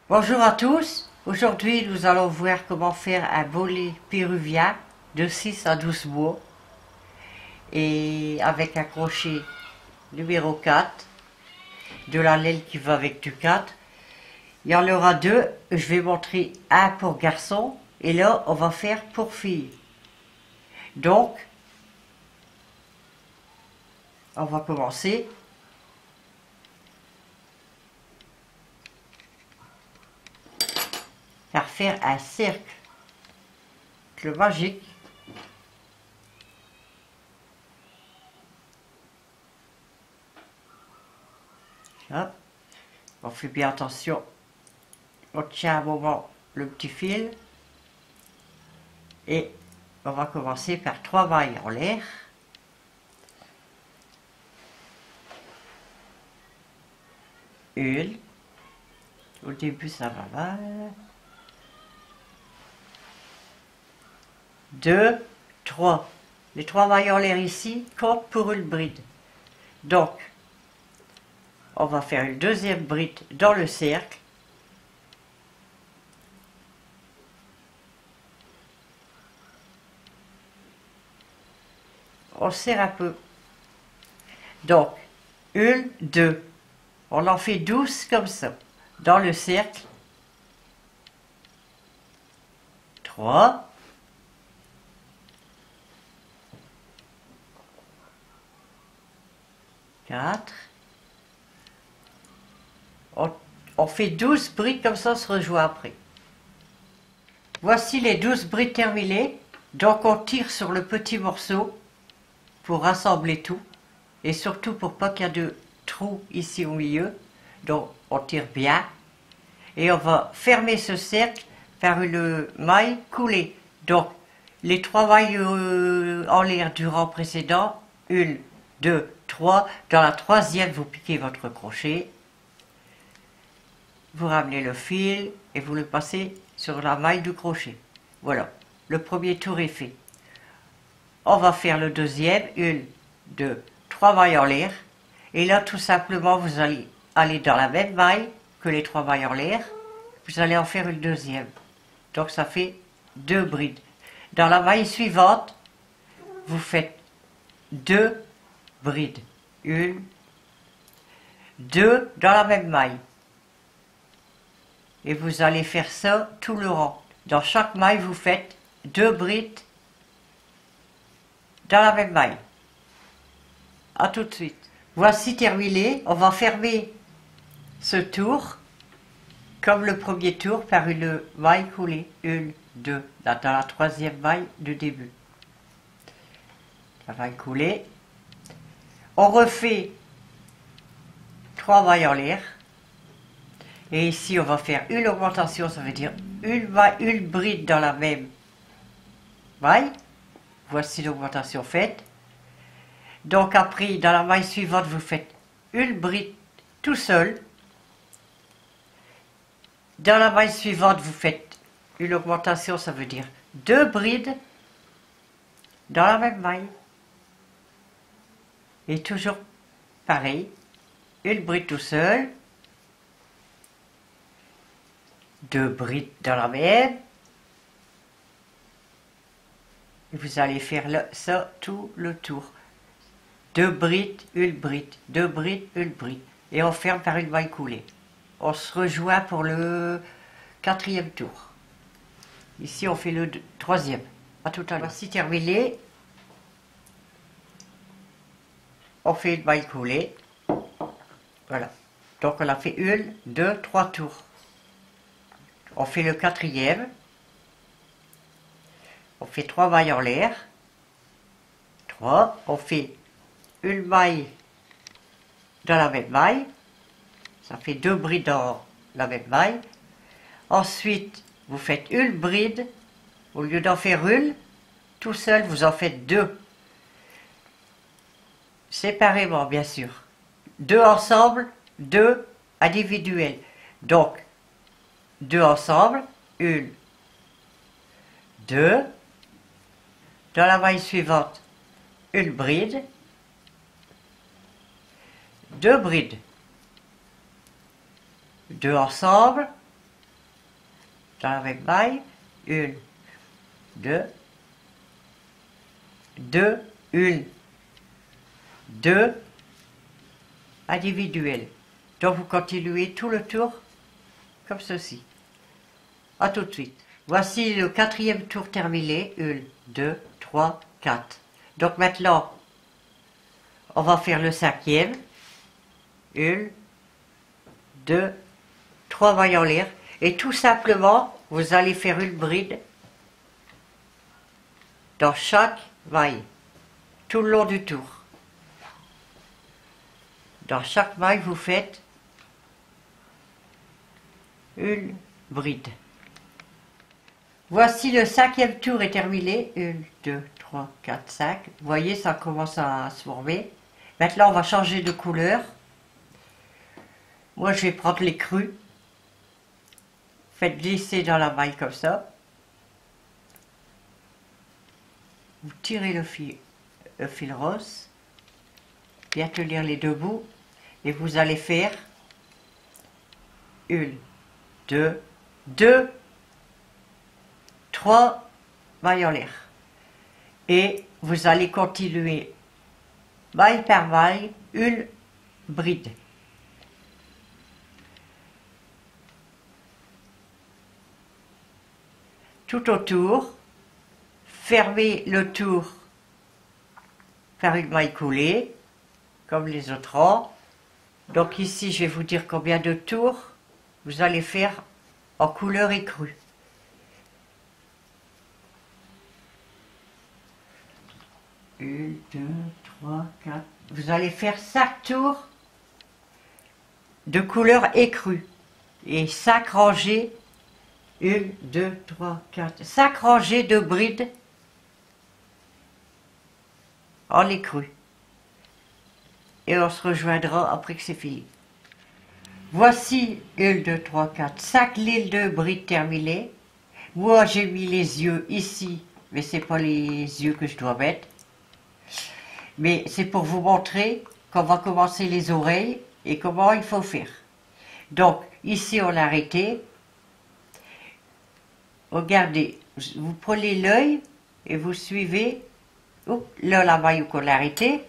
Bonjour à tous, aujourd'hui nous allons voir comment faire un bolé péruvien de 6 à 12 mots et avec un crochet numéro 4, de la laine qui va avec du 4. Il y en aura deux, je vais montrer un pour garçon et là on va faire pour fille. Donc on va commencer. Par faire un cercle magique. Hop. On fait bien attention, on tient un moment le petit fil et on va commencer par 3 mailles en l'air. Une, au début ça va mal. 2, 3. Les 3 mailles en l'air ici comptent pour une bride. Donc, on va faire une deuxième bride dans le cercle. On serre un peu. Donc, 1, 2. On en fait 12 comme ça. Dans le cercle. 3. 4. On fait 12 brides comme ça, on se rejoint après. Voici les 12 brides terminées. Donc on tire sur le petit morceau pour rassembler tout. Et surtout pour pas qu'il y ait de trous ici au milieu. Donc on tire bien. Et on va fermer ce cercle par une maille coulée. Donc les 3 mailles en l'air du rang précédent. 1, 2, 3. Dans la troisième, vous piquez votre crochet. Vous ramenez le fil et vous le passez sur la maille du crochet. Voilà, le premier tour est fait. On va faire le deuxième, 1, 2, 3 mailles en l'air. Et là, tout simplement, vous allez aller dans la même maille que les 3 mailles en l'air. Vous allez en faire une deuxième. Donc ça fait 2 brides. Dans la maille suivante, vous faites 2 brides. 1, 2 dans la même maille. Et vous allez faire ça tout le rang. Dans chaque maille, vous faites 2 brides dans la même maille. A tout de suite. Voici terminé. On va fermer ce tour comme le premier tour par une maille coulée. 1, 2, là, dans la troisième maille du début. La maille coulée. On refait 3 mailles en l'air. Et ici, on va faire une augmentation, ça veut dire une bride dans la même maille. Voici l'augmentation faite. Donc après, dans la maille suivante, vous faites une bride tout seul. Dans la maille suivante, vous faites une augmentation, ça veut dire 2 brides dans la même maille. Et toujours pareil, une bride tout seul. 2 brides dans la même. Et vous allez faire ça tout le tour. 2 brides, une bride, 2 brides, une bride. Et on ferme par une maille coulée. On se rejoint pour le 4e tour. Ici on fait le 3e. À tout à l'heure. Voici terminé. On fait une maille coulée. Voilà. Donc on a fait 1, 2, 3 tours. On fait le 4e. On fait 3 mailles en l'air. 3. On fait une maille dans la même maille. Ça fait 2 brides dans la même maille. Ensuite, vous faites une bride. Au lieu d'en faire une, tout seul, vous en faites 2. Séparément, bien sûr. 2 ensemble, 2 individuels. Donc, 2 ensemble, 1, 2, dans la maille suivante, une bride, 2 brides, 2 ensemble, dans la même maille, 1, 2, 2, 1, 2, individuel. Donc vous continuez tout le tour comme ceci. A tout de suite. Voici le 4e tour terminé. 1, 2, 3, 4. Donc maintenant, on va faire le 5e. 1, 2, 3 mailles en l'air. Et tout simplement, vous allez faire une bride dans chaque maille, tout le long du tour. Dans chaque maille, vous faites une bride. Voici le 5e tour est terminé. 1, 2, 3, 4, 5. Vous voyez, ça commence à se former. Maintenant, on va changer de couleur. Moi, je vais prendre les crus. Faites glisser dans la maille comme ça. Vous tirez le fil rose. Bien tenir les deux bouts. Et vous allez faire 1, 2, 2, 3 mailles en l'air. Et vous allez continuer maille par maille, une bride. Tout autour, fermez le tour, faire une maille coulée, comme les autres rangs. Donc ici, je vais vous dire combien de tours vous allez faire en couleur écrue. 1, 2, 3, 4. Vous allez faire 5 tours de couleur écrue et 5 rangées. 1, 2, 3, 4. 5 rangées de brides en écrue. Et on se rejoindra après que c'est fini. Voici 1, 2, 3, 4, 5 lignes de brides terminées. Moi j'ai mis les yeux ici, mais c'est pas les yeux que je dois mettre. Mais c'est pour vous montrer qu'on va commencer les oreilles et comment il faut faire. Donc ici on a arrêté. Regardez, vous prenez l'œil et vous suivez. Oh, là la maille qu'on a arrêté.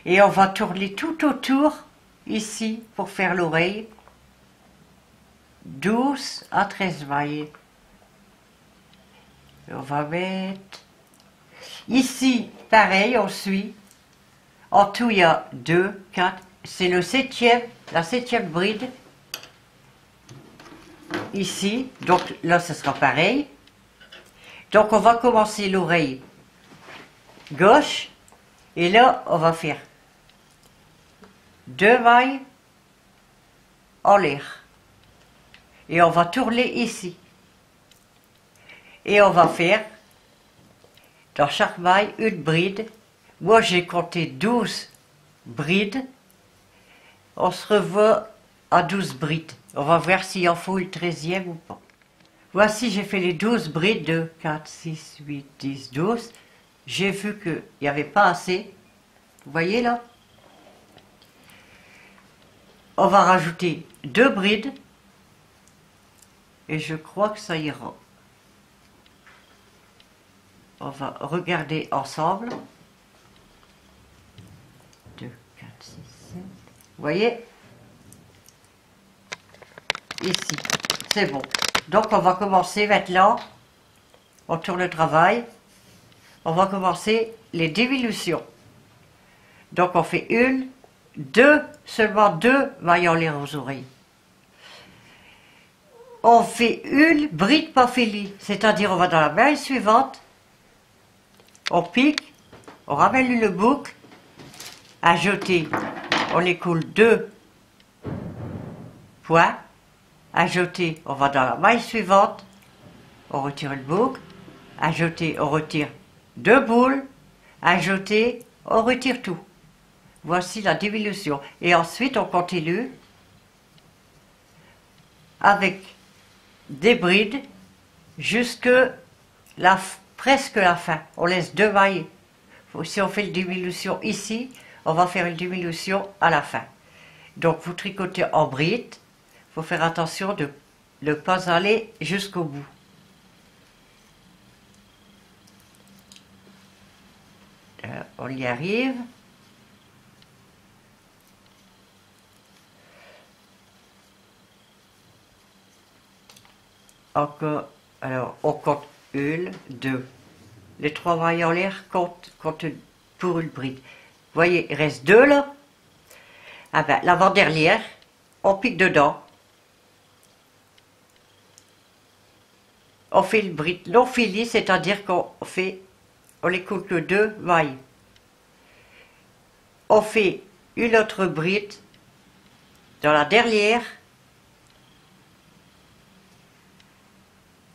Et on va tourner tout autour, ici, pour faire l'oreille. 12 à 13 mailles. Et on va mettre... Ici, pareil, on suit. En tout, il y a 2, 4. C'est le 7e, la 7e bride. Ici, donc là, ce sera pareil. Donc, on va commencer l'oreille gauche. Et là, on va faire 2 mailles en l'air. Et on va tourner ici. Et on va faire dans chaque maille une bride. Moi, j'ai compté 12 brides. On se revoit à 12 brides. On va voir s'il en faut une 13e ou pas. Voici, j'ai fait les 12 brides de 4, 6, 8, 10, 12. J'ai vu qu'il n'y avait pas assez. Vous voyez là? On va rajouter 2 brides. Et je crois que ça ira. On va regarder ensemble. 2, 4, 6, 7. Vous voyez? Ici. C'est bon. Donc on va commencer maintenant. On tourne le travail. On va commencer les diminutions. Donc on fait 1, 2, seulement 2 mailles en l'air aux oreilles. On fait une bride pas finie, c'est-à-dire on va dans la maille suivante, on pique, on ramène le boucle, à jeter, on écoule 2 points, à jeter, on va dans la maille suivante, on retire le boucle, à jeter, on retire 2 boules, à jeter, on retire tout. Voici la diminution. Et ensuite, on continue avec des brides jusque presque la fin. On laisse 2 mailles. Si on fait une diminution ici, on va faire une diminution à la fin. Donc, vous tricotez en bride. Il faut faire attention de ne pas aller jusqu'au bout. On y arrive. Encore, alors on compte 1, 2. Les 3 mailles en l'air comptent pour une bride. Vous voyez, il reste 2 là. Ah ben, l'avant-dernière, on pique dedans. On fait une bride non filie, c'est-à-dire on les coule que 2 mailles. On fait une autre bride dans la dernière.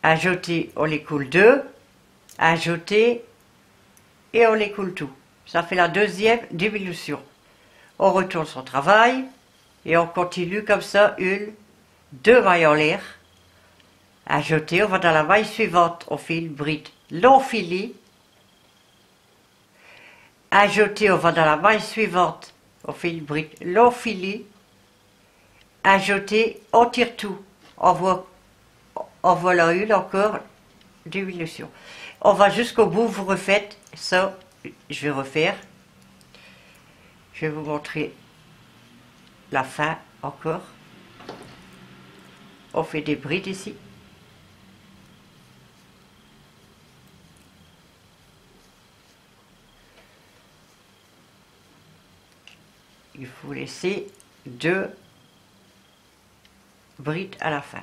Ajouter, on les coule 2. Ajouter et on les coule tout. Ça fait la deuxième diminution. On retourne son travail et on continue comme ça, 1, 2 mailles en l'air. Ajouter, on va dans la maille suivante, on fait une bride long filie. Ajouter, on va dans la maille suivante, on fait une bride long filie. Ajouter, on tire tout. En voilà une encore diminution. On va jusqu'au bout, vous refaites ça, je vais refaire. Je vais vous montrer la fin encore. On fait des brides ici. Il faut laisser 2 brides à la fin.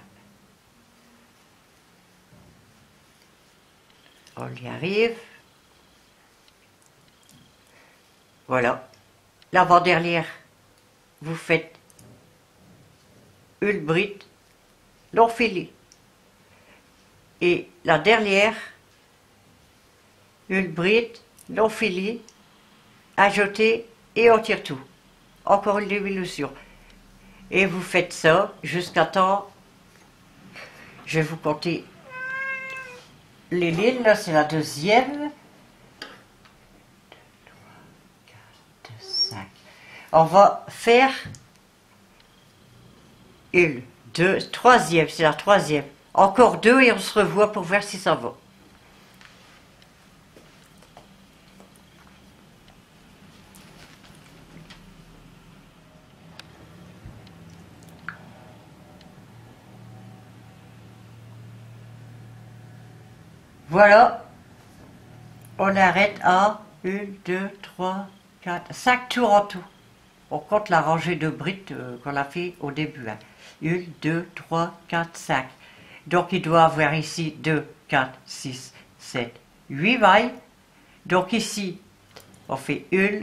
On y arrive. Voilà. L'avant-dernière, vous faites une bride non filie. Et la dernière, une bride non filie, ajoutée et on tire tout. Encore une diminution. Et vous faites ça jusqu'à temps. Je vais vous compter les lignes, là c'est la deuxième. 4, 5. On va faire une, 2, troisième, c'est la troisième. Encore 2 et on se revoit pour voir si ça va. Voilà, on arrête à 1, 2, 3, 4, 5 tours en tout. On compte la rangée de brides qu'on a fait au début. 1, 2, 3, 4, 5. Donc il doit avoir ici 2, 4, 6, 7, 8 mailles. Donc ici, on fait 1,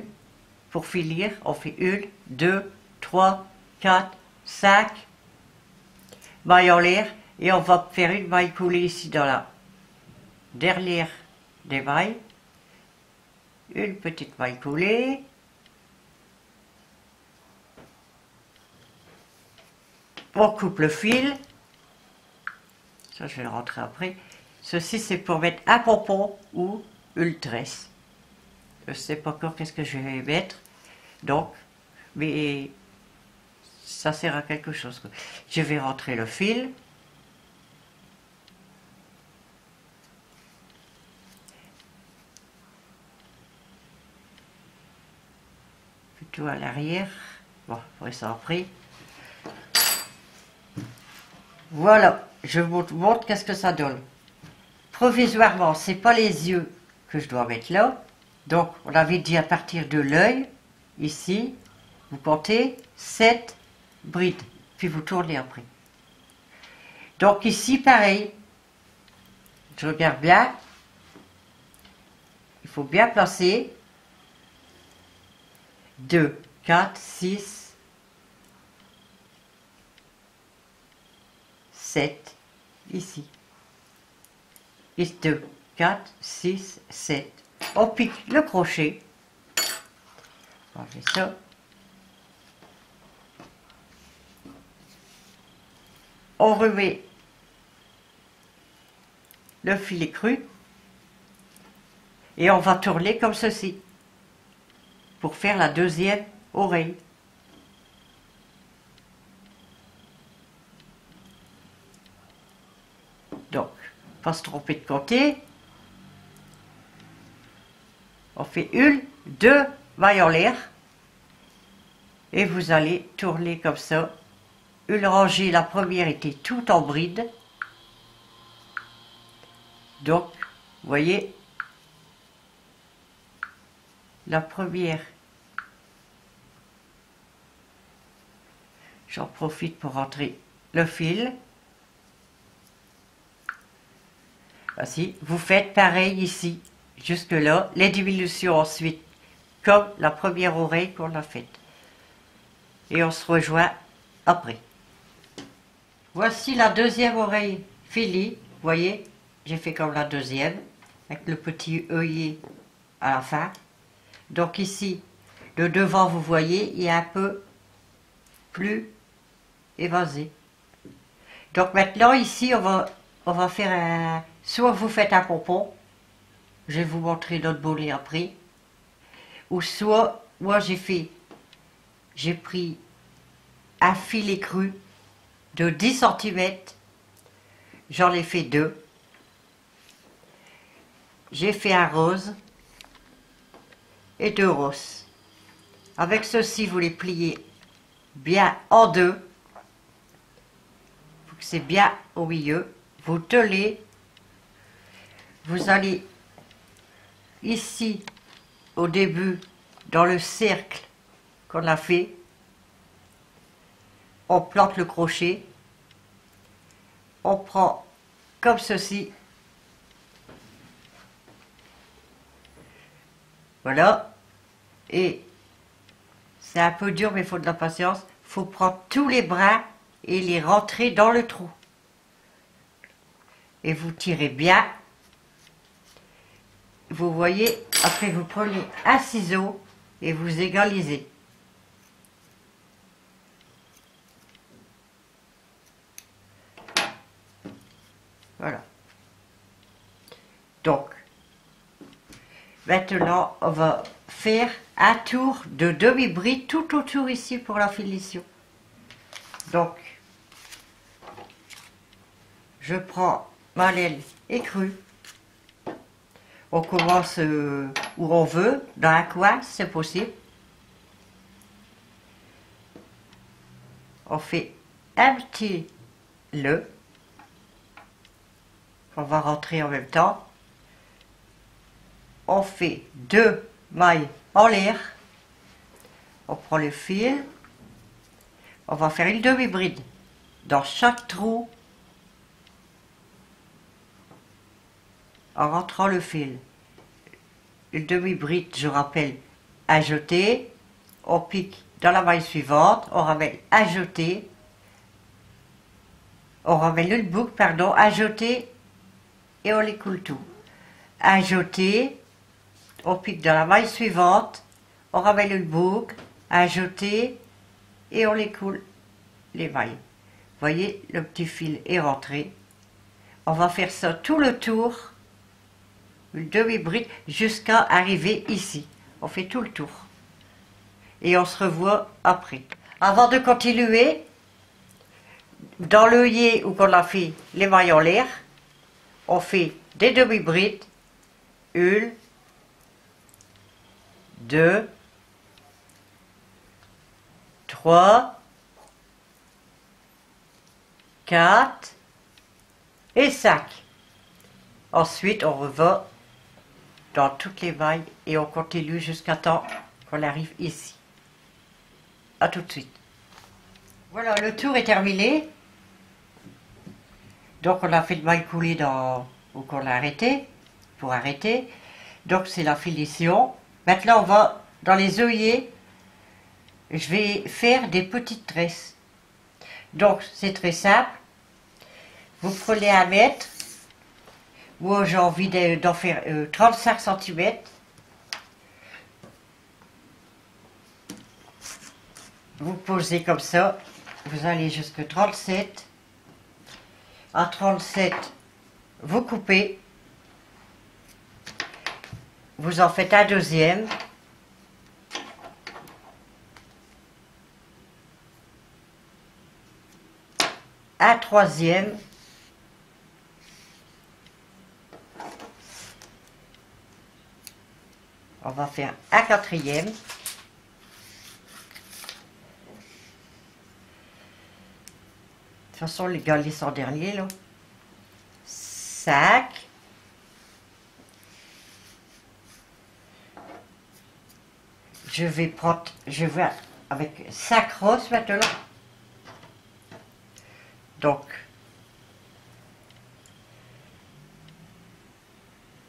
pour finir, on fait 1, 2, 3, 4, 5 mailles en l'air. Et on va faire une maille coulée ici dans la dernière des mailles, une petite maille coulée, on coupe le fil, ça je vais le rentrer après, ceci c'est pour mettre un pompon ou une tresse, je ne sais pas encore qu'est-ce que je vais mettre, donc, mais ça sert à quelque chose, je vais rentrer le fil, à l'arrière. Bon, après ça après. Voilà, je vous montre qu'est-ce que ça donne. Provisoirement, c'est pas les yeux que je dois mettre là. Donc, on avait dit à partir de l'œil, ici, vous comptez 7 brides, puis vous tournez après. Donc ici, pareil, je regarde bien, il faut bien placer. 2, 4, 6, 7, ici. Et 2, 4, 6, 7. On pique le crochet. On fait ça. On remet le filet cru. Et on va tourner comme ceci. Pour faire la deuxième oreille. pas se tromper de côté. On fait une, deux mailles en l'air. Et vous allez tourner comme ça. Une rangée, la première était tout en bride. Donc, vous voyez, la première, j'en profite pour rentrer le fil. Voici, vous faites pareil ici, jusque là, les diminutions ensuite, comme la première oreille qu'on a faite. Et on se rejoint après. Voici la deuxième oreille finie, vous voyez, j'ai fait comme la deuxième, avec le petit œillet à la fin. Donc ici, le devant, vous voyez, il est un peu plus évasé. Donc maintenant, ici, on va faire un... Soit vous faites un pompon, je vais vous montrer notre bonnet après, ou soit, moi j'ai pris un filet cru de 10 cm, j'en ai fait deux. J'ai fait un rose et deux roses. Avec ceci, vous les pliez bien en deux. Faut que c'est bien au milieu. Vous tenez. Vous allez ici, au début, dans le cercle qu'on a fait. On plante le crochet. On prend comme ceci. Voilà. Et c'est un peu dur, mais il faut de la patience. Il faut prendre tous les brins et les rentrer dans le trou. Et vous tirez bien. Vous voyez, après vous prenez un ciseau et vous égalisez. Voilà. Donc, maintenant, on va faire un tour de demi-bride tout autour ici pour la finition. Donc, je prends ma laine écrue. On commence où on veut, dans un coin, c'est possible. On fait un petit nœud. On va rentrer en même temps. On fait deux mailles en l'air. On prend le fil. On va faire une demi-bride dans chaque trou en rentrant le fil. Une demi-bride, je rappelle, à jeter. On pique dans la maille suivante. On ramène à jeter. On ramène une boucle, pardon, à jeter et on les coule tout. À jeter. On pique dans la maille suivante. On ramène une boucle, à jeter et on les coule les mailles. Vous voyez, le petit fil est rentré. On va faire ça tout le tour, une demi-bride, jusqu'à arriver ici. On fait tout le tour. Et on se revoit après. Avant de continuer, dans l'œillet où on a fait les mailles en l'air, on fait des demi-brides. Une, deux, trois, quatre et 5. Ensuite, on revient dans toutes les mailles et on continue jusqu'à temps qu'on arrive ici. A tout de suite. Voilà, le tour est terminé. Donc, on a fait le maille coulé dans où qu'on a arrêté, pour arrêter. Donc, c'est la finition. Maintenant, on va dans les œillets. Je vais faire des petites tresses. Donc, c'est très simple. Vous prenez 1 mètre. Moi, j'ai envie d'en faire 35 cm. Vous posez comme ça. Vous allez jusque 37. À 37, vous coupez. Vous en faites un deuxième. Un troisième. On va faire un quatrième. De toute façon, les galices en dernier, là. 5. Je vais avec 5 roses maintenant. Donc,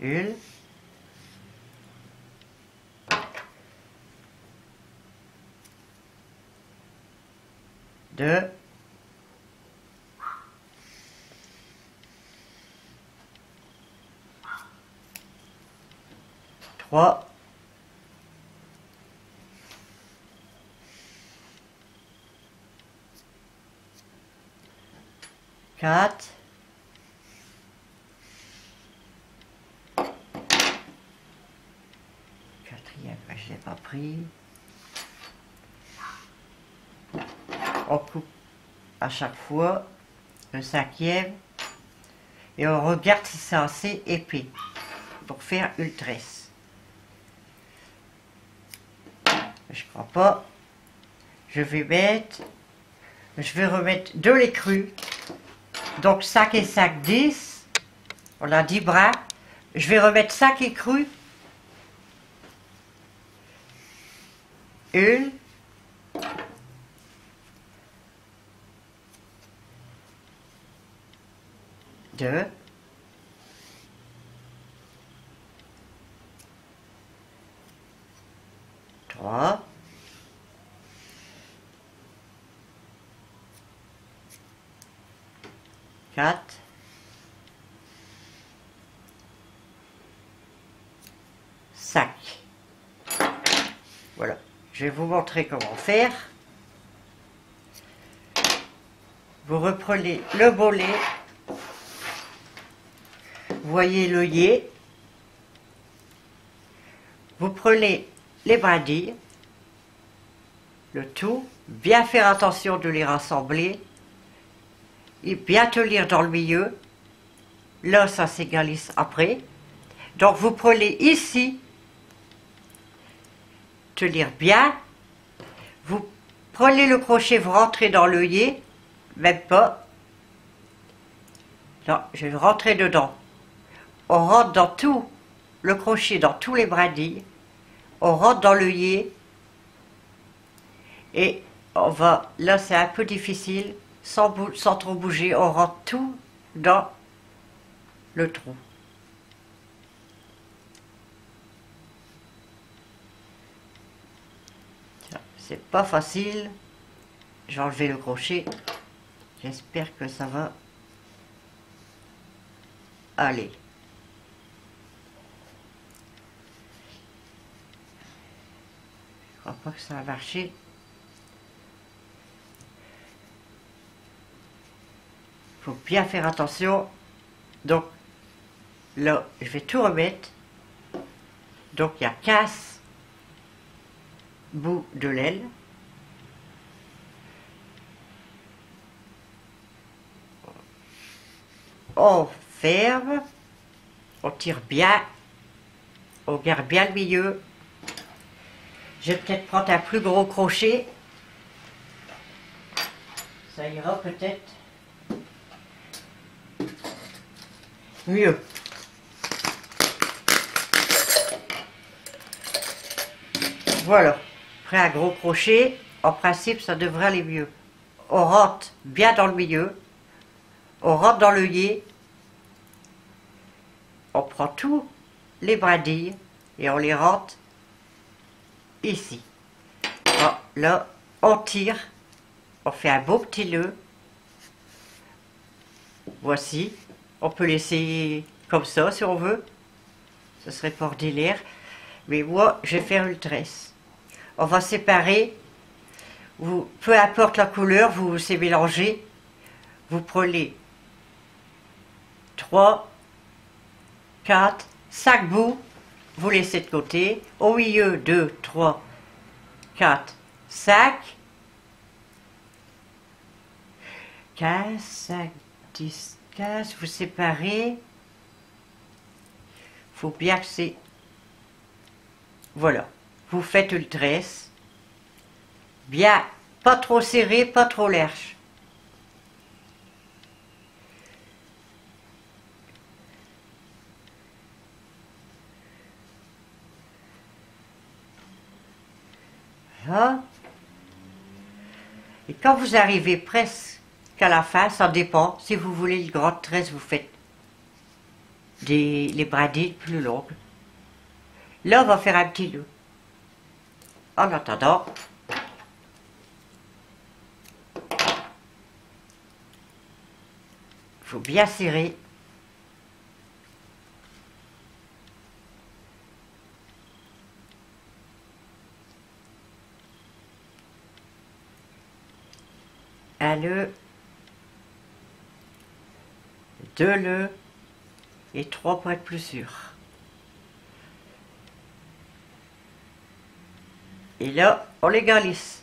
1, 2, 3, 4, 4e, je ne l'ai pas pris. On coupe à chaque fois le 5e et on regarde si c'est assez épais pour faire une tresse. Je crois pas. Je vais remettre 2 lait crus. Donc 5 et 5, 10. On a 10 brins. Je vais remettre 5 écrus. 1. 2. 3. 4. 5. Voilà. Je vais vous montrer comment faire. Vous reprenez le bolet. Vous voyez l'œillet. Vous prenez les brindilles. Le tout. Bien faire attention de les rassembler. Et bien tenir dans le milieu. Là, ça s'égalise après. Donc, vous prenez ici. Tenir bien. Vous prenez le crochet, vous rentrez dans l'œillet. Même pas. Non, je vais rentrer dedans. On rentre dans tout le crochet, dans tous les brindilles. On rentre dans l'œillet. Et on va, là c'est un peu difficile, sans trop bouger, on rentre tout dans le trou. C'est pas facile. J'ai enlevé le crochet. J'espère que ça va aller. Je crois pas que ça va marcher. Il faut bien faire attention. Donc là, je vais tout remettre. Donc il y a 15 bouts de laine. On ferme, on tire bien, on garde bien le milieu. Je vais peut-être prendre un plus gros crochet. Ça ira peut-être mieux. Voilà, après un gros crochet, en principe ça devrait aller mieux. On rentre bien dans le milieu, on rentre dans l'œillet, on prend tous les brindilles et on les rentre ici. Bon, là, on tire, on fait un beau petit nœud. Voici, on peut laisser comme ça si on veut, ce serait pas ordinaire, mais moi je vais faire une tresse. On va séparer, peu importe la couleur, vous c'est mélangé, vous prenez 3, 4, 5 bouts, vous laissez de côté, au milieu 2, 3, 4, 5, 15, 5, 10, 15, vous séparez, il faut bien que c'est, Voilà, vous faites une tresse, bien, pas trop serré, pas trop lâche. Voilà. Et quand vous arrivez presque à la fin, ça dépend, si vous voulez une grande tresse, vous faites les brindilles plus longues. Là, on va faire un petit nœud. En attendant, il faut bien serrer. Un nœud, deux nœuds et trois pour être plus sûr. Et là, on les galisse.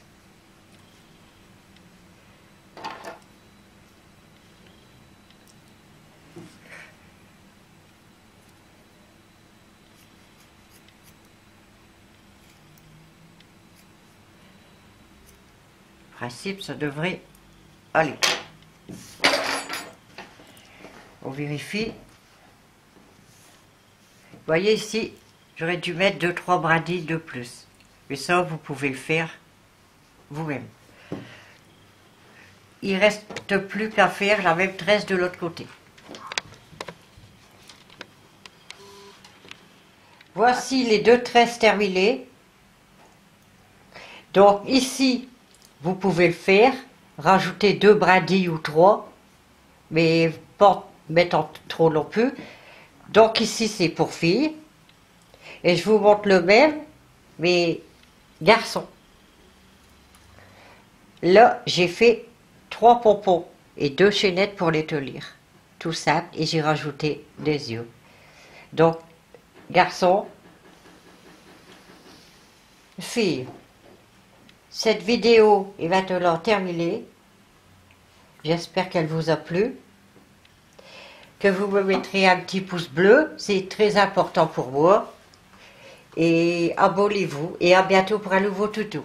En principe, ça devrait aller. On vérifie. Vous voyez ici, j'aurais dû mettre 2-3 brindilles de plus. Mais ça, vous pouvez le faire vous-même. Il ne reste plus qu'à faire la même tresse de l'autre côté. Voici les deux tresses terminées. Donc ici, vous pouvez le faire, rajouter 2 brindilles ou 3, mais pas mettre trop non plus. Donc ici, c'est pour filles. Et je vous montre le même, mais garçon. Là, j'ai fait 3 pompons et 2 chaînettes pour les tenir. Tout simple, et j'ai rajouté des yeux. Donc, garçon, fille. Cette vidéo est maintenant terminée. J'espère qu'elle vous a plu. Que vous me mettrez un petit pouce bleu, c'est très important pour moi. Et abonnez-vous et à bientôt pour un nouveau tuto.